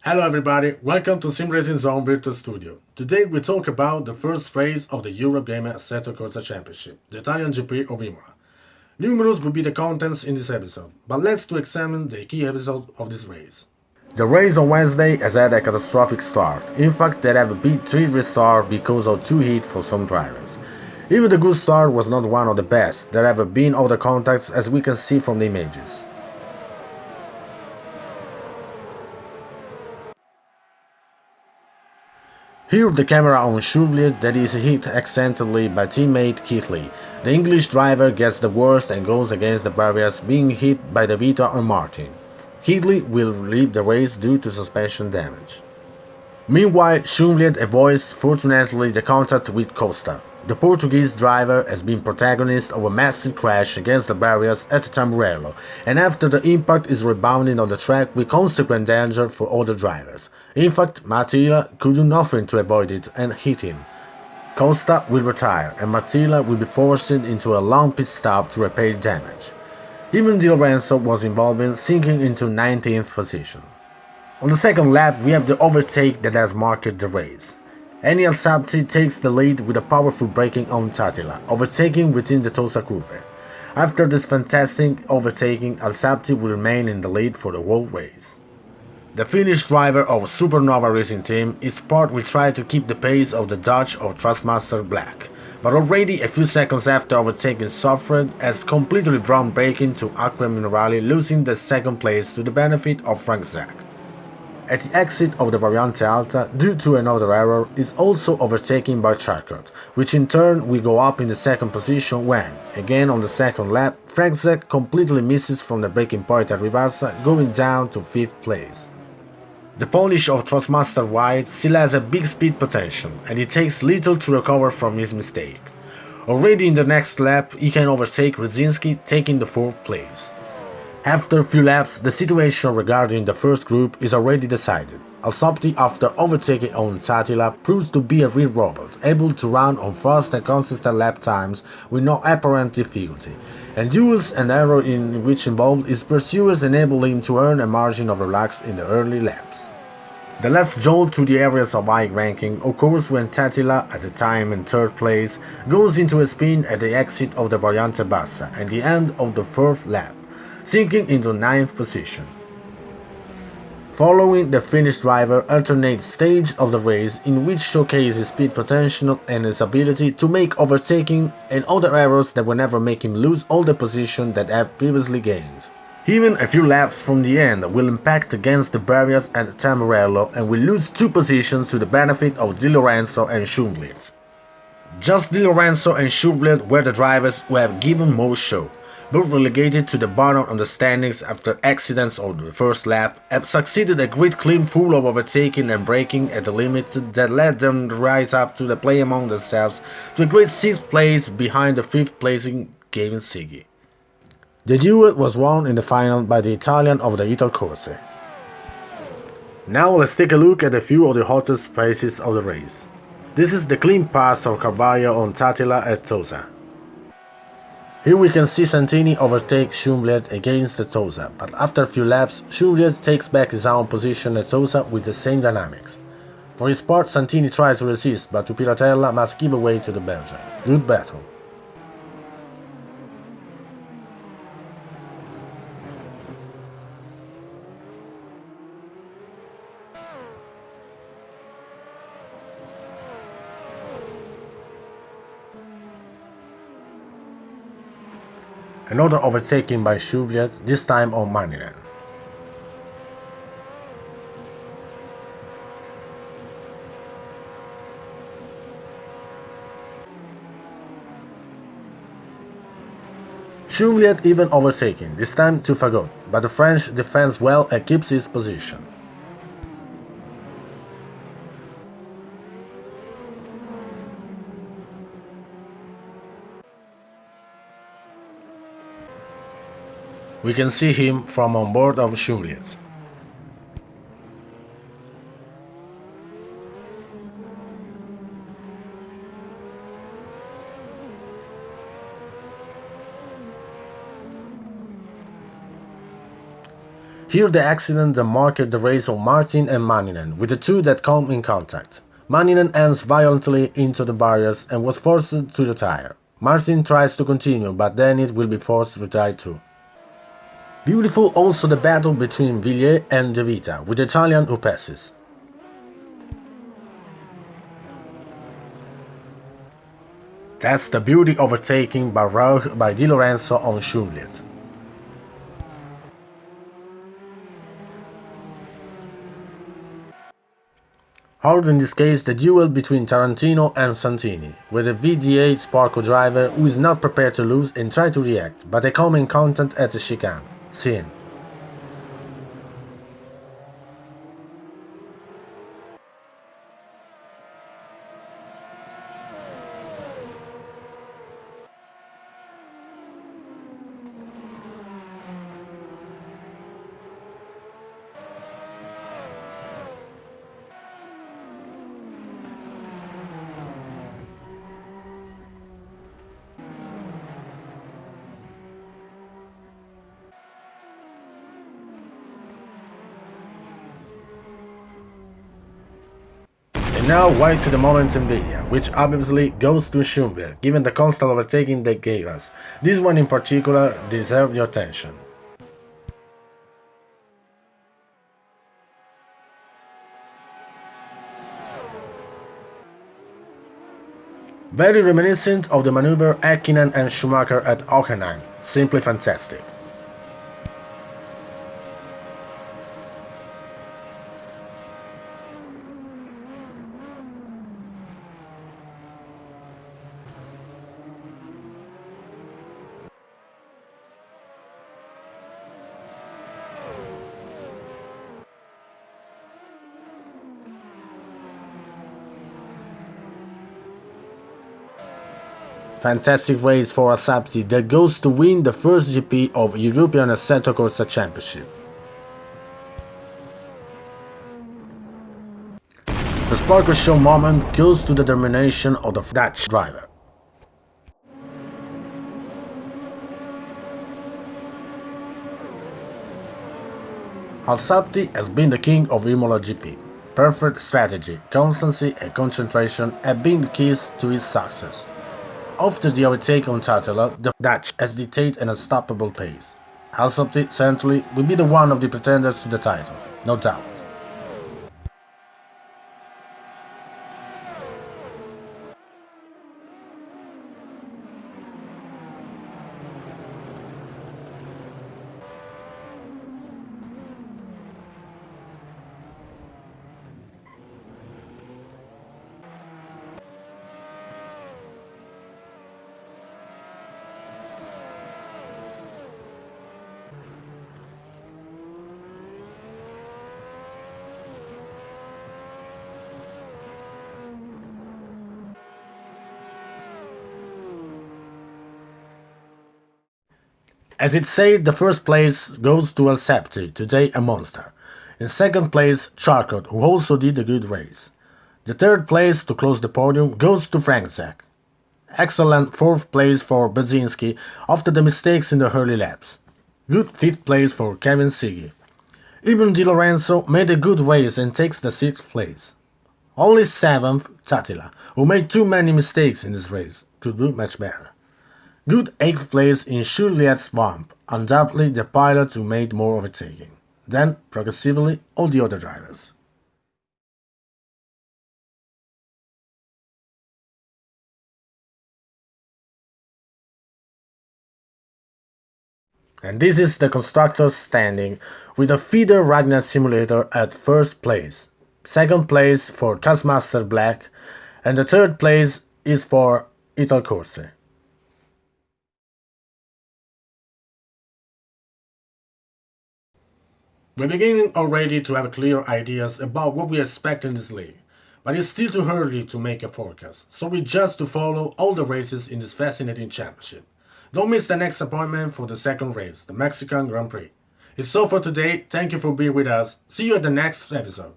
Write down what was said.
Hello everybody, welcome to SimRacingZone Virtual Studio. Today we talk about the first race of the Eurogamer Assetto Corsa Championship, the Italian GP of Imola. Numerous will be the contents in this episode, but let's to examine the key episode of this race. The race on Wednesday has had a catastrophic start. In fact, there have been 3 restarts because of 2 hits for some drivers. Even the good start was not one of the best. There have been other contacts as we can see from the images. Here the camera on Chevrolet that is hit accidentally by teammate Keithley. The English driver gets the worst and goes against the barriers, being hit by the Vita on Martin. Keithley will leave the race due to suspension damage. Meanwhile, Chevrolet avoids fortunately the contact with Costa. The Portuguese driver has been protagonist of a massive crash against the barriers at Tamburello, and after the impact is rebounding on the track with consequent danger for other drivers. In fact, Matila could do nothing to avoid it and hit him. Costa will retire, and Matila will be forced into a long pit stop to repair damage. Even Di Lorenzo was involved, sinking into 19th position. On the second lap, we have the overtake that has marked the race. Eni Alsabti takes the lead with a powerful braking on Tatila, overtaking within the Tosa curve. After this fantastic overtaking, Alsabti will remain in the lead for the whole race. The Finnish driver of Supernova Racing Team, Sport will try to keep the pace of the Dutch of Trustmaster Black, but already a few seconds after overtaking suffered has completely drawn braking to Acqua Minerale, losing the second place to the benefit of Frank Zach. At the exit of the Variante Alta, due to another error, is also overtaken by Charcot, which in turn will go up in the second position when, again on the second lap, Frank Zach completely misses from the braking point at Rivarsa, going down to 5th place. The Polish of Trustmaster White still has a big speed potential, and it takes little to recover from his mistake. Already in the next lap, he can overtake Rydzinski, taking the 4th place. After a few laps, the situation regarding the first group is already decided. Alsopti, after overtaking on Tatila, proves to be a real robot, able to run on fast and consistent lap times with no apparent difficulty, and duels and error in which involved his pursuers enable him to earn a margin of relax in the early laps. The last jolt to the areas of high ranking occurs when Tatila, at the time in 3rd place, goes into a spin at the exit of the Variante Bassa and the end of the 4th lap, sinking into 9th position. Following, the Finnish driver alternates stage of the race in which showcases his speed potential and his ability to make overtaking and other errors that will never make him lose all the position that have previously gained. Even a few laps from the end will impact against the barriers at Tamburello and will lose 2 positions to the benefit of Di Lorenzo and Schumblid. Just Di Lorenzo and Schumblid were the drivers who have given more show. Both relegated to the bottom of the standings after accidents on the first lap, have succeeded a great climb full of overtaking and braking at the limit that led them to rise up to the play among themselves to a great 6th place behind the 5th placing Gavin Siggy. The duel was won in the final by the Italian of the Ital Corse. Now let's take a look at a few of the hottest places of the race. This is the clean pass of Carvalho on Tatila at Tosa. Here we can see Santini overtake Schumbled against the Tosa, but after a few laps, Schumbled takes back his own position at Tosa with the same dynamics. For his part, Santini tries to resist, but Piratella must give away to the Belgian. Good battle. Another overtaking by Chevrolet, this time on Manilan. Chevrolet even overtaking, this time to Fagot, but the French defends well and keeps his position. We can see him from on board of Chevrolet. Here the accident that marked the race of Martin and Manninen, with the two that come in contact. Manninen ends violently into the barriers and was forced to retire. Martin tries to continue, but then it will be forced to retire too. Beautiful also the battle between Villiers and De Vita, with the Italian who passes. That's the beauty overtaking by Di Lorenzo on Schumliet. Or in this case the duel between Tarantino and Santini, with a VDA Sparco driver who is not prepared to lose and try to react, but they come in contact at the chicane. See him. And now wait to the moment nVidia, which obviously goes to Schumliet, given the constant overtaking they gave us. This one in particular deserves your attention. Very reminiscent of the maneuver Häkkinen and Schumacher at Hockenheim, simply fantastic. Fantastic race for Assetto that goes to win the first GP of Eurogamer Assetto Corsa Championship. The Sparco Show moment goes to the determination of the Dutch driver. Assetto has been the king of Imola GP. Perfect strategy, constancy and concentration have been the keys to his success. After the overtake on Tatela, the Dutch has dictated an unstoppable pace. Assetto certainly will be the one of the pretenders to the title, no doubt. As it said, the first place goes to Assetto, today a monster. In second place, Charcot, who also did a good race. The third place, to close the podium, goes to Frankzak. Excellent fourth place for Baczynski after the mistakes in the early laps. Good fifth place for Kevin Siggy. Even Di Lorenzo made a good race and takes the sixth place. Only seventh, Tatila, who made too many mistakes in this race, could do much better. Good 8th place in Schumliet's Swamp, undoubtedly the pilot who made more overtaking. Then, progressively, all the other drivers. And this is the constructors standing, with a feeder Ragnar simulator at first place. Second place for Trustmaster Black, and the third place is for Italcorse. We're beginning already to have clear ideas about what we expect in this league, but it's still too early to make a forecast, so we just to follow all the races in this fascinating championship. Don't miss the next appointment for the second race, the Mexican Grand Prix. It's all for today, thank you for being with us, see you at the next episode.